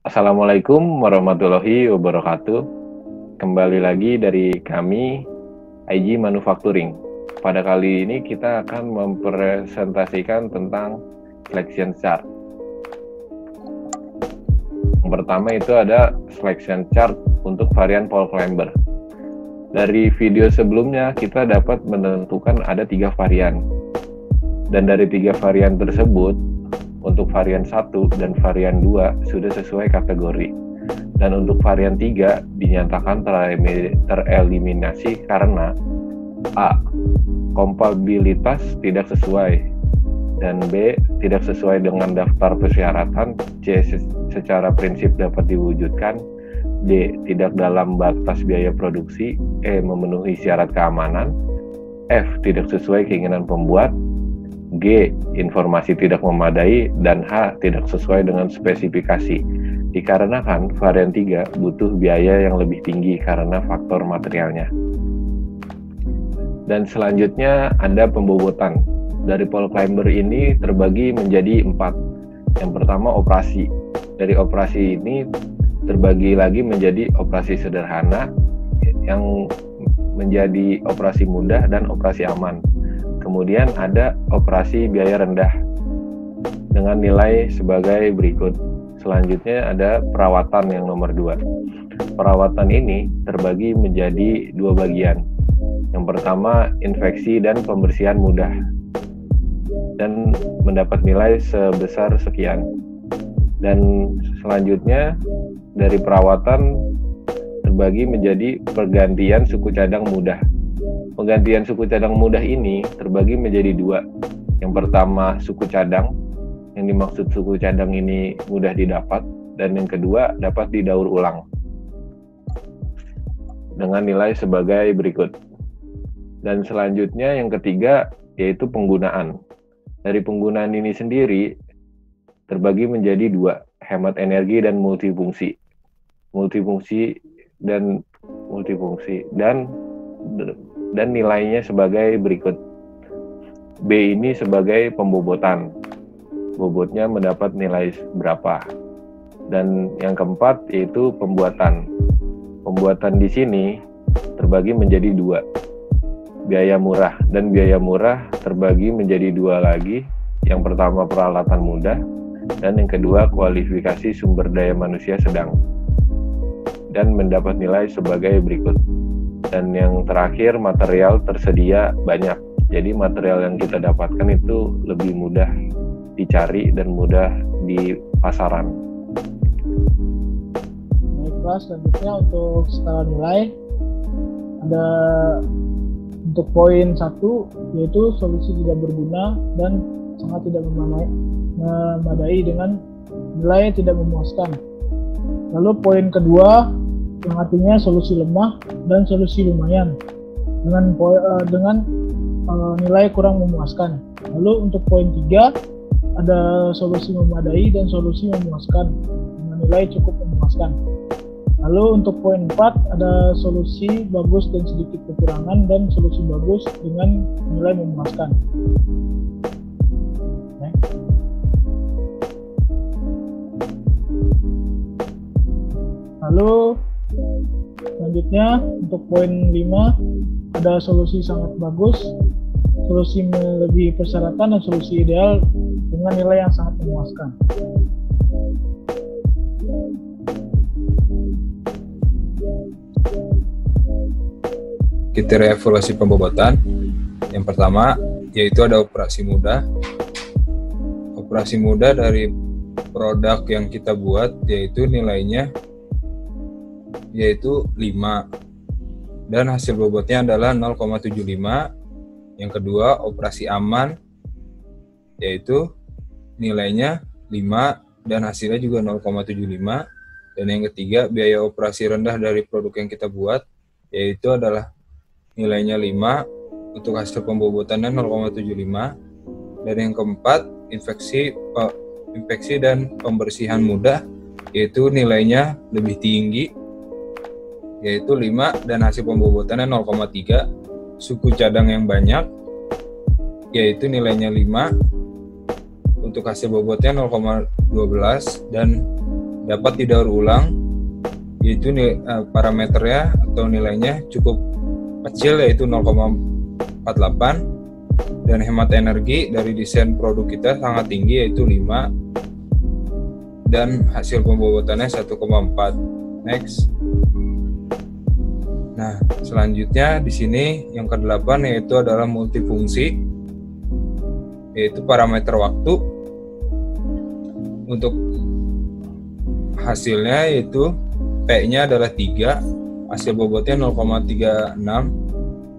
Assalamualaikum warahmatullahi wabarakatuh. Kembali lagi dari kami, IG Manufacturing. Pada kali ini kita akan mempresentasikan tentang selection chart. Yang pertama itu ada selection chart untuk varian Paul Climber. Dari video sebelumnya kita dapat menentukan ada 3 varian. Dan dari 3 varian tersebut, untuk varian 1 dan varian 2 sudah sesuai kategori. Dan untuk varian 3 dinyatakan tereliminasi karena A. Kompatibilitas tidak sesuai, dan B. Tidak sesuai dengan daftar persyaratan, C. Secara prinsip dapat diwujudkan, D. Tidak dalam batas biaya produksi, E. Memenuhi syarat keamanan, F. Tidak sesuai keinginan pembuat, G. Informasi tidak memadai, dan H. Tidak sesuai dengan spesifikasi. Dikarenakan varian 3 butuh biaya yang lebih tinggi karena faktor materialnya. Dan selanjutnya ada pembobotan. Dari Paul Climber ini terbagi menjadi 4. Yang pertama operasi. Dari operasi ini terbagi lagi menjadi operasi sederhana, yang menjadi operasi mudah, dan operasi aman. Kemudian ada operasi biaya rendah dengan nilai sebagai berikut. Selanjutnya ada perawatan yang nomor 2. Perawatan ini terbagi menjadi 2 bagian. Yang pertama infeksi dan pembersihan mudah, dan mendapat nilai sebesar sekian. Dan selanjutnya dari perawatan terbagi menjadi pergantian suku cadang mudah. Penggantian suku cadang mudah ini terbagi menjadi 2. Yang pertama suku cadang, yang dimaksud suku cadang ini mudah didapat, dan yang kedua dapat didaur ulang dengan nilai sebagai berikut. Dan selanjutnya yang ketiga yaitu penggunaan. Dari penggunaan ini sendiri terbagi menjadi 2, hemat energi dan multifungsi. Dan nilainya sebagai berikut. B ini sebagai pembobotan. Bobotnya mendapat nilai berapa. Dan yang keempat yaitu pembuatan. Pembuatan di sini terbagi menjadi 2. Biaya murah, dan biaya murah terbagi menjadi 2 lagi. Yang pertama peralatan mudah, dan yang kedua kualifikasi sumber daya manusia sedang. Dan mendapat nilai sebagai berikut. Dan yang terakhir material tersedia banyak. Jadi material yang kita dapatkan itu lebih mudah dicari dan mudah di pasaran. Baiklah, selanjutnya untuk skala nilai ada untuk poin 1 yaitu solusi tidak berguna dan sangat tidak memadai dengan nilai tidak memuaskan. Lalu poin kedua yang artinya solusi lemah dan solusi lumayan dengan nilai kurang memuaskan. Lalu untuk poin 3 ada solusi memadai dan solusi memuaskan dengan nilai cukup memuaskan. Lalu untuk poin 4 ada solusi bagus dan sedikit kekurangan dan solusi bagus dengan nilai memuaskan. Lalu selanjutnya untuk poin 5 ada solusi sangat bagus, solusi melebihi persyaratan, dan solusi ideal dengan nilai yang sangat memuaskan. Kriteria evaluasi pembobotan. Yang pertama yaitu ada operasi mudah. Operasi mudah dari produk yang kita buat yaitu nilainya yaitu 5 dan hasil bobotnya adalah 0,75. Yang kedua operasi aman yaitu nilainya 5 dan hasilnya juga 0,75. Dan yang ketiga biaya operasi rendah dari produk yang kita buat yaitu adalah nilainya 5 untuk hasil pembobotannya 0,75. Dan yang keempat infeksi dan pembersihan mudah yaitu nilainya lebih tinggi yaitu 5 dan hasil pembobotannya 0,3. Suku cadang yang banyak yaitu nilainya 5 untuk hasil bobotnya 0,12 dan dapat didaur ulang, yaitu parameternya atau nilainya cukup kecil, yaitu 0,48, dan hemat energi dari desain produk kita sangat tinggi, yaitu 5, dan hasil pembobotannya 1,4. Next. Nah, selanjutnya di sini yang ke-8 yaitu adalah multifungsi, yaitu parameter waktu. Untuk hasilnya yaitu P-nya adalah 3, hasil bobotnya 0,36,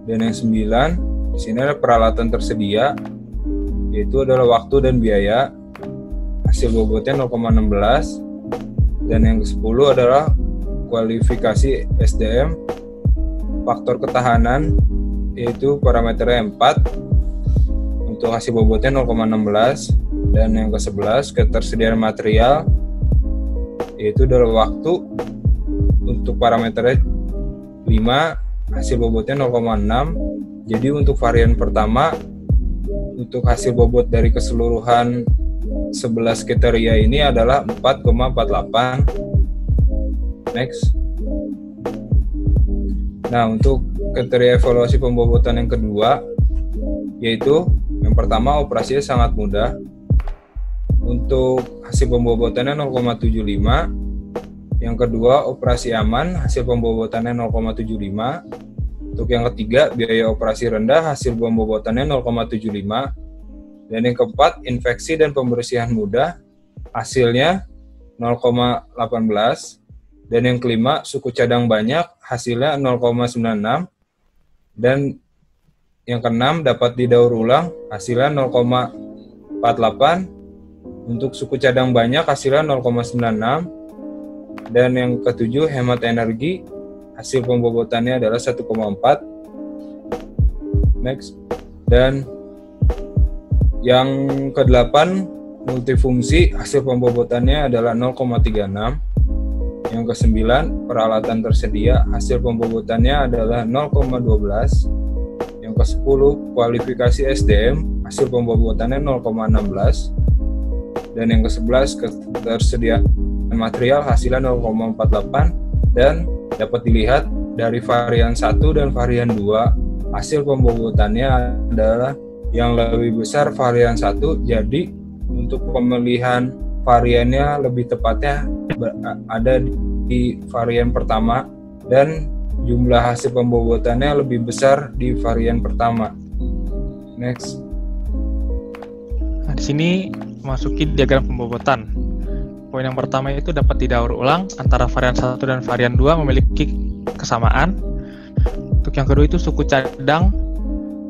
dan yang 9 di sini ada peralatan tersedia, yaitu adalah waktu dan biaya, hasil bobotnya 0,16, dan yang ke-10 adalah kualifikasi SDM, faktor ketahanan, yaitu parameternya 4, untuk hasil bobotnya 0,16, dan yang ke-11 ketersediaan material, yaitu adalah waktu, untuk parameternya 5, hasil bobotnya 0,6. Jadi untuk varian pertama, untuk hasil bobot dari keseluruhan 11 kriteria ini adalah 4,48. Next. Nah, untuk kriteria evaluasi pembobotan yang kedua, yaitu yang pertama operasinya sangat mudah. Untuk hasil pembobotannya 0,75. Yang kedua operasi aman, hasil pembobotannya 0,75. Untuk yang ketiga biaya operasi rendah, hasil pembobotannya 0,75. Dan yang keempat infeksi dan pembersihan mudah, hasilnya 0,18. Dan yang kelima suku cadang banyak, hasilnya 0,96. Dan yang keenam dapat didaur ulang, hasilnya 0,48. Untuk suku cadang banyak, hasilnya 0,96. Dan yang ketujuh hemat energi, hasil pembobotannya adalah 1,4. Next. Dan yang ke-8 multifungsi, hasil pembobotannya adalah 0,36. Yang ke-9 peralatan tersedia, hasil pembobotannya adalah 0,12. Yang ke-10 kualifikasi SDM, hasil pembobotannya 0,16. Dan yang ke-11 ketersediaan material, hasilnya 0,48. Dan dapat dilihat dari varian 1 dan varian 2, hasil pembobotannya adalah yang lebih besar varian 1. Jadi untuk pemilihan variannya lebih tepatnya ada di varian pertama, dan jumlah hasil pembobotannya lebih besar di varian pertama. Next. Nah, di sini masuki diagram pembobotan. Poin yang pertama itu dapat didaur ulang antara varian 1 dan varian 2 memiliki kesamaan. Untuk yang kedua itu suku cadang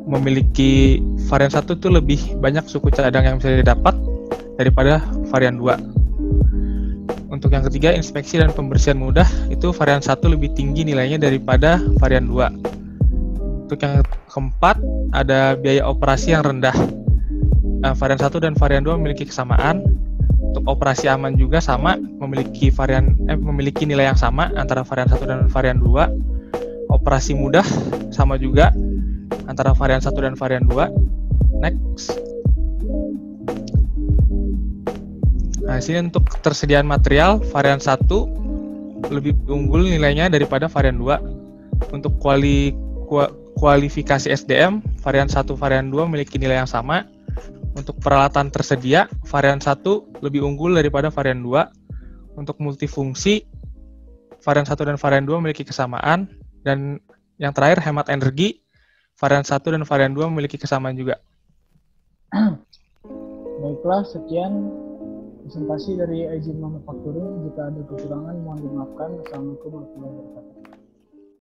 memiliki varian 1 itu lebih banyak suku cadang yang bisa didapat daripada varian 2. Untuk yang ketiga inspeksi dan pembersihan mudah, itu varian 1 lebih tinggi nilainya daripada varian 2. Untuk yang keempat ada biaya operasi yang rendah. Varian 1 dan varian 2 memiliki kesamaan. Untuk operasi aman juga sama, memiliki nilai yang sama antara varian 1 dan varian 2. Operasi mudah sama juga antara varian 1 dan varian 2. Next. Nah, sini untuk ketersediaan material, varian 1 lebih unggul nilainya daripada varian 2. Untuk kualifikasi SDM, varian 1 varian 2 memiliki nilai yang sama. Untuk peralatan tersedia, varian 1 lebih unggul daripada varian 2. Untuk multifungsi, varian 1 dan varian 2 memiliki kesamaan. Dan yang terakhir, hemat energi, varian 1 dan varian 2 memiliki kesamaan juga. Baiklah, sekian presentasi dari izin manufacturing. Jika ada kekurangan, mohon dimaafkan. Assalamualaikum warahmatullahi wabarakatuh.